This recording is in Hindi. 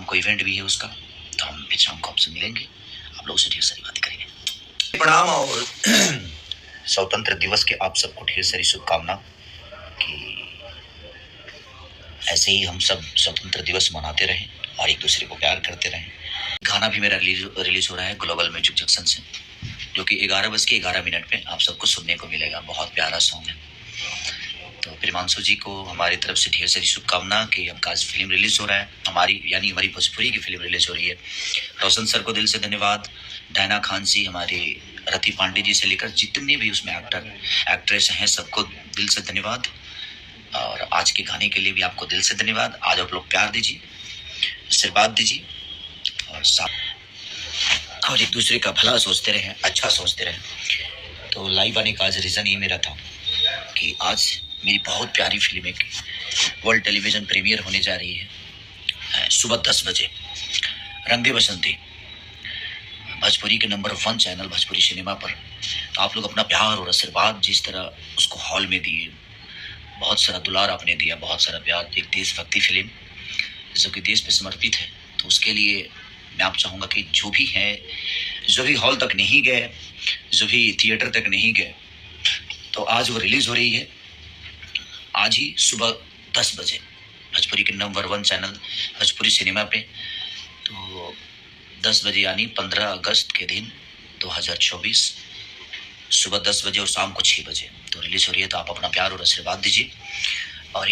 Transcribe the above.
को इवेंट भी है उसका, तो हम फिर शाम को आपसे मिलेंगे, आप लोगों से ढेर सारी बातें करेंगे। प्रणाम और स्वतंत्र दिवस के आप सबको ढेर सारी शुभकामना कि ऐसे ही हम सब स्वतंत्र दिवस मनाते रहें और एक दूसरे को प्यार करते रहें। गाना भी मेरा रिलीज हो रहा है ग्लोबल म्यूजिक जंक्शन से, जो कि 11:11 में आप सबको सुनने को मिलेगा। बहुत प्यारा सॉन्ग है। तो प्रिमांशु जी को हमारी तरफ से ढेर सारी शुभकामना कि हमका आज फिल्म रिलीज हो रहा है, हमारी यानी हमारी भोजपुरी की फिल्म रिलीज हो रही है। रोशन सर को दिल से धन्यवाद, डायना खान जी, हमारी रति पांडे जी से लेकर जितने भी उसमें एक्टर एक्ट्रेस हैं सबको दिल से धन्यवाद। और आज के गाने के लिए भी आपको दिल से धन्यवाद। आज आप लोग प्यार दीजिए, आशीर्वाद दीजिए और एक दूसरे का भला सोचते रहें, अच्छा सोचते रहें। तो लाइव आने का आज रीज़न ये मेरा था कि आज मेरी बहुत प्यारी फिल्म एक वर्ल्ड टेलीविज़न प्रीमियर होने जा रही है सुबह 10 बजे, रंग दे बसंती, भोजपुरी के नंबर 1 चैनल भोजपुरी सिनेमा पर। तो आप लोग अपना प्यार और आशीर्वाद जिस तरह उसको हॉल में दिए, बहुत सारा दुलार आपने दिया, बहुत सारा प्यार। एक देशभक्ति फिल्म जो कि देश पे समर्पित है, तो उसके लिए मैं आप चाहूँगा कि जो भी हैं, जो भी हॉल तक नहीं गए, जो भी थिएटर तक नहीं गए, तो आज वो रिलीज़ हो रही है, आज ही सुबह 10 बजे भोजपुरी के नंबर 1 चैनल भोजपुरी सिनेमा पे। तो 10 बजे यानी 15 अगस्त के दिन 2024 सुबह 10 बजे और शाम को 6 बजे तो रिलीज़ हो रही है। तो आप अपना प्यार और आशीर्वाद दीजिए और